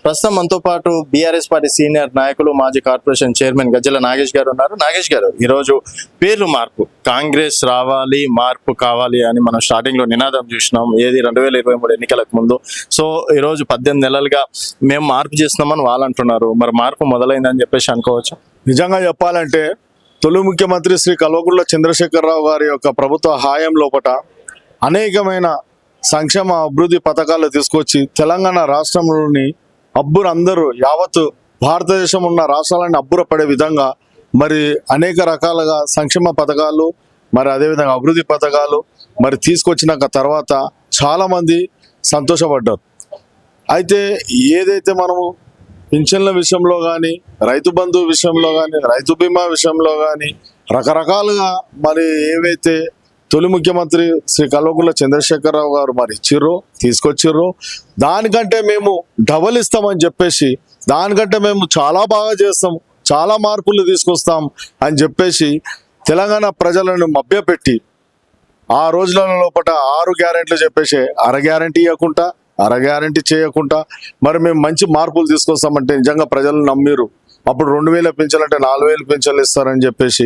ప్రస్తుతం మనతో పాటు బీఆర్ఎస్ పార్టీ సీనియర్ నాయకులు మాజీ కార్పొరేషన్ చైర్మన్ గజ్జల నాగేష్ గారు ఉన్నారు. నాగేష్ గారు, ఈరోజు పేర్లు మార్పు, కాంగ్రెస్ రావాలి, మార్పు కావాలి అని మనం స్టార్టింగ్ లో నినాదం చూసినాం, ఏది 2023 ఎన్నికలకు ముందు. సో ఈరోజు 18 నెలలుగా మేము మార్పు చేస్తున్నామని వాళ్ళు అంటున్నారు. మరి మార్పు మొదలైందని చెప్పేసి అనుకోవచ్చు. నిజంగా చెప్పాలంటే తొలి ముఖ్యమంత్రి శ్రీ కల్వకుంట్ల చంద్రశేఖరరావు గారి యొక్క ప్రభుత్వ హాయం లోపట అనేకమైన సంక్షేమ అభివృద్ధి పథకాలు తీసుకొచ్చి తెలంగాణ రాష్ట్రంలోని అందరూ యావత్ భారతదేశం ఉన్న రాష్ట్రాలన్నీ అబ్బురపడే విధంగా మరి అనేక రకాలుగా సంక్షేమ పథకాలు మరి అదేవిధంగా అభివృద్ధి పథకాలు మరి తీసుకొచ్చినాక తర్వాత చాలామంది సంతోషపడ్డారు. అయితే ఏదైతే మనము పింఛన్ల విషయంలో కానీ, రైతు బంధు విషయంలో కానీ, రైతు బీమా విషయంలో కానీ రకరకాలుగా మరి ఏవైతే తొలి ముఖ్యమంత్రి శ్రీ కల్వకుంట్ల చంద్రశేఖరరావు గారు మరి ఇచ్చిర్రో, తీసుకొచ్చిర్రో, దానికంటే మేము డబల్ ఇస్తామని చెప్పేసి, దానికంటే మేము చాలా బాగా చేస్తాం, చాలా మార్పులు తీసుకొస్తాం అని చెప్పేసి తెలంగాణ ప్రజలను మభ్యపెట్టి ఆ రోజుల లోపల 6 గ్యారెంటీలు చెప్పేసి అర గ్యారెంటీ ఇవ్వకుండా, అర గ్యారెంటీ చేయకుండా మరి మేము మంచి మార్పులు తీసుకొస్తామంటే నిజంగా ప్రజలు నమ్మిరు. అప్పుడు 2000 పెన్షన్లు అంటే 4000 పెన్షన్లు ఇస్తారని చెప్పేసి,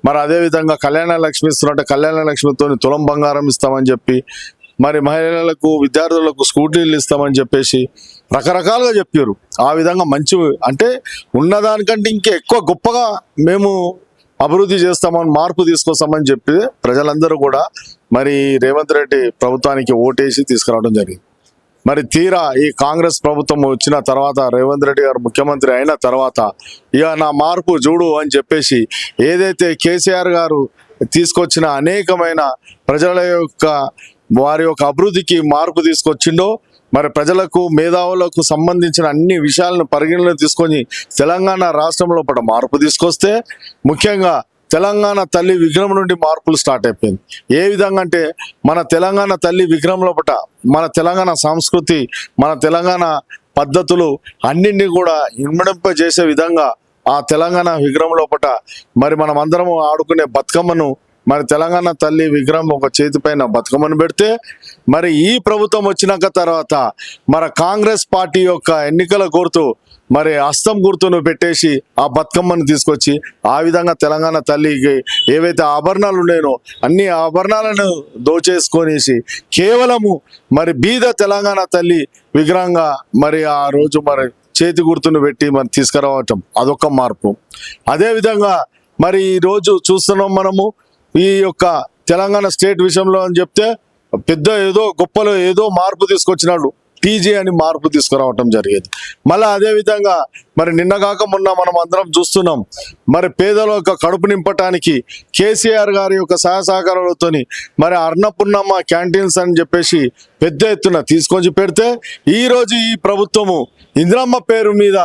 మరి అదేవిధంగా కళ్యాణ లక్ష్మి ఇస్తారంటే కళ్యాణ లక్ష్మితో తులం బంగారం ఇస్తామని చెప్పి, మరి మహిళలకు విద్యార్థులకు స్కూటీలు ఇస్తామని చెప్పేసి రకరకాలుగా చెప్పారు. ఆ విధంగా మంచి అంటే ఉన్నదానికంటే ఇంకా ఎక్కువ గొప్పగా మేము అభివృద్ధి చేస్తామని, మార్పు తీసుకొస్తామని చెప్పి ప్రజలందరూ కూడా మరి రేవంత్ రెడ్డి ప్రభుత్వానికి ఓటేసి తీసుకురావడం జరిగింది. మరి తీరా ఈ కాంగ్రెస్ ప్రభుత్వం వచ్చిన తర్వాత, రేవంత్ రెడ్డి గారు ముఖ్యమంత్రి అయిన తర్వాత ఇక నా మార్పు చూడు అని చెప్పేసి ఏదైతే కేసీఆర్ గారు తీసుకొచ్చిన అనేకమైన ప్రజల యొక్క వారి యొక్క అభివృద్ధికి మార్పు తీసుకొచ్చిండో, మరి ప్రజలకు మేధావులకు సంబంధించిన అన్ని విషయాలను పరిగణలో తీసుకొని తెలంగాణ రాష్ట్రంలో పడ మార్పు తీసుకొస్తే, ముఖ్యంగా తెలంగాణ తల్లి విగ్రహం నుండి మార్పులు స్టార్ట్ అయిపోయింది. ఏ విధంగా అంటే మన తెలంగాణ తల్లి విగ్రహం లోపట మన తెలంగాణ సంస్కృతి, మన తెలంగాణ పద్ధతులు అన్నింటినీ కూడా ఇన్మడింపజేసే విధంగా ఆ తెలంగాణ విగ్రహం లోపట మరి మనం అందరం ఆడుకునే బతుకమ్మను, మరి తెలంగాణ తల్లి విగ్రహం ఒక చేతి పైన బతుకమ్మను పెడితే, మరి ఈ ప్రభుత్వం వచ్చినాక తర్వాత మన కాంగ్రెస్ పార్టీ యొక్క ఎన్నికల గుర్తు మరి హస్తం గుర్తును పెట్టేసి ఆ బతుకమ్మను తీసుకొచ్చి ఆ విధంగా తెలంగాణ తల్లికి ఏవైతే ఆభరణాలు ఉన్నాయో అన్ని ఆభరణాలను దోచేసుకొనేసి కేవలము మరి బీద తెలంగాణ తల్లి విగ్రహంగా మరి ఆ రోజు మరి చేతి గుర్తును పెట్టి మరి తీసుకురావటం అదొక మార్పు. అదేవిధంగా మరి ఈరోజు చూస్తున్నాం మనము ఈ యొక్క తెలంగాణ స్టేట్ విషయంలో అని చెప్తే పెద్ద ఏదో గొప్పలో ఏదో మార్పు తీసుకొచ్చినాడు, టీజీ అని మార్పు తీసుకురావటం జరిగేది. మళ్ళీ అదేవిధంగా మరి నిన్నగాక మొన్న మనం అందరం చూస్తున్నాం, మరి పేదల యొక్క కడుపు నింపటానికి కేసీఆర్ గారి యొక్క సహాయ సహకారాలతో మరి అన్నపూర్ణమ్మ క్యాంటీన్స్ అని చెప్పేసి పెద్ద ఎత్తున తీసుకొని పెడితే, ఈరోజు ఈ ప్రభుత్వము ఇందిరమ్మ పేరు మీద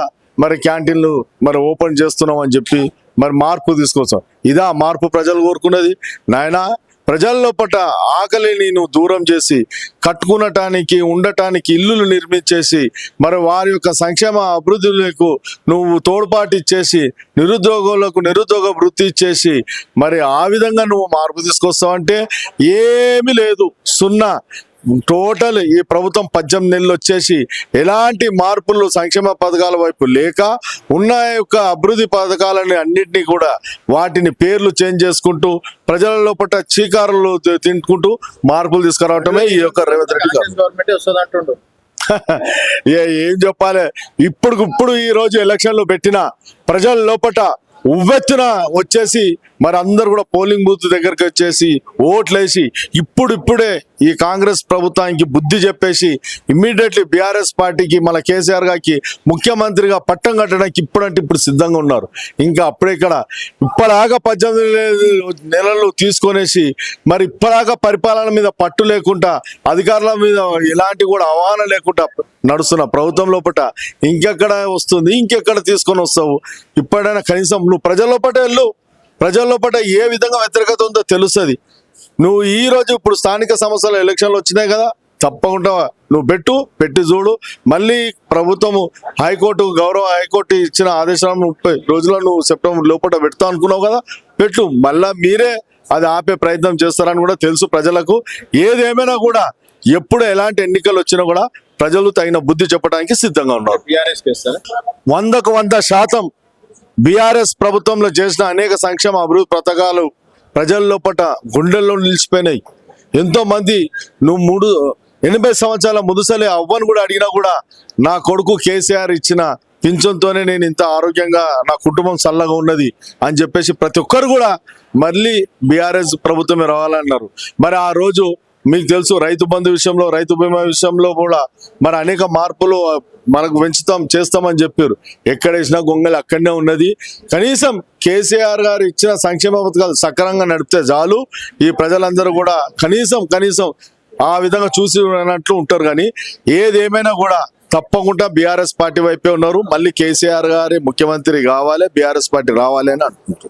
మరి క్యాంటీన్లు మరి ఓపెన్ చేస్తున్నాం అని చెప్పి మరి మార్పు తీసుకొచ్చాం. ఇదా మార్పు ప్రజలు కోరుకున్నది? నాయనా, ప్రజల లోపల ఆకలిని నువ్వు దూరం చేసి కట్టుకునటానికి, ఉండటానికి ఇల్లులు నిర్మించేసి మరి వారి యొక్క సంక్షేమ అభివృద్ధులకు నువ్వు తోడ్పాటు ఇచ్చేసి, నిరుద్యోగులకు నిరుద్యోగ వృత్తి ఇచ్చేసి మరి ఆ విధంగా నువ్వు మార్పు తీసుకొస్తావంటే ఏమీ లేదు, సున్నా. టోటల్ ఈ ప్రభుత్వం 18 నెలలు వచ్చేసి ఎలాంటి మార్పులు సంక్షేమ పథకాల వైపు లేక, ఉన్న యొక్క అభివృద్ధి పథకాలని అన్నింటినీ కూడా వాటిని పేర్లు చేంజ్ చేసుకుంటూ ప్రజల లోపల చీకారులు తింటుకుంటూ మార్పులు తీసుకురావటమే ఈ యొక్క రేవంత్ రెడ్డి గారు. ఏం చెప్పాలి, ఇప్పుడు ఈ రోజు ఎలక్షన్లు పెట్టిన ప్రజల లోపల ఉవ్వెత్తున వచ్చేసి మరి అందరు కూడా పోలింగ్ బూత్ దగ్గరికి వచ్చేసి ఓట్లేసి ఇప్పుడే ఈ కాంగ్రెస్ ప్రభుత్వానికి బుద్ధి చెప్పేసి ఇమ్మీడియట్లీ బీఆర్ఎస్ పార్టీకి మన కేసీఆర్ గారికి ముఖ్యమంత్రిగా పట్టం కట్టడానికి ఇప్పుడు సిద్ధంగా ఉన్నారు. ఇంకా అప్పుడే ఇక్కడ ఇప్పటిదాకా 18 నెలలు తీసుకొనేసి మరి ఇప్పటిదాకా పరిపాలన మీద పట్టు లేకుండా, అధికారుల మీద ఎలాంటి కూడా అవగాహన లేకుండా నడుస్తున్న ప్రభుత్వం లోపల ఇంకెక్కడ వస్తుంది, ఇంకెక్కడ తీసుకొని వస్తావు? ఇప్పుడైనా కనీసం నువ్వు ప్రజల లోపల వెళ్ళు, ప్రజల లోపల ఏ విధంగా వ్యతిరేకత ఉందో తెలుస్తుంది. నువ్వు ఈ రోజు ఇప్పుడు స్థానిక సంస్థల ఎలక్షన్లు వచ్చినాయి కదా, తప్పకుండా నువ్వు పెట్టి చూడు. మళ్ళీ ప్రభుత్వము గౌరవ హైకోర్టు ఇచ్చిన ఆదేశాలను 30 రోజుల్లో నువ్వు సెప్టెంబర్ లోపల పెడతావు అనుకున్నావు కదా, పెట్టు. మళ్ళా మీరే అది ఆపే ప్రయత్నం చేస్తారని కూడా తెలుసు ప్రజలకు. ఏదేమైనా కూడా ఎప్పుడు ఎలాంటి ఎన్నికలు వచ్చినా కూడా ప్రజలు తగిన బుద్ధి చెప్పడానికి సిద్ధంగా ఉన్నారు. బీఆర్ఎస్ చేస్తారా? 100% బీఆర్ఎస్ ప్రభుత్వంలో చేసిన అనేక సంక్షేమ అభివృద్ధి పథకాలు ప్రజల లోపల గుండెల్లో నిలిచిపోయినాయి. ఎంతో మంది నువ్వు 80 సంవత్సరాల ముదుసలే అవ్వను కూడా అడిగినా కూడా నా కొడుకు కేసీఆర్ ఇచ్చిన పింఛన్తోనే నేను ఇంత ఆరోగ్యంగా నా కుటుంబం చల్లగా ఉన్నది అని చెప్పేసి ప్రతి ఒక్కరు కూడా మళ్ళీ బీఆర్ఎస్ ప్రభుత్వమే రావాలన్నారు. మరి ఆ రోజు మీకు తెలుసు రైతు బంధు విషయంలో, రైతు బీమా విషయంలో కూడా మరి అనేక మార్పులు మనకు చేస్తామని చెప్పారు. ఎక్కడ వేసినా గొంగలి అక్కడనే ఉన్నది. కనీసం కేసీఆర్ గారు ఇచ్చిన సంక్షేమ పథకాలు సక్రమంగా నడిపితే చాలు ఈ ప్రజలందరూ కూడా కనీసం ఆ విధంగా చూసి అన్నట్లు ఉంటారు. కానీ ఏదేమైనా కూడా తప్పకుండా బీఆర్ఎస్ పార్టీ వైపే ఉన్నారు. మళ్ళీ కేసీఆర్ గారి ముఖ్యమంత్రి కావాలి, బీఆర్ఎస్ పార్టీ రావాలి అని అనుకుంటున్నారు.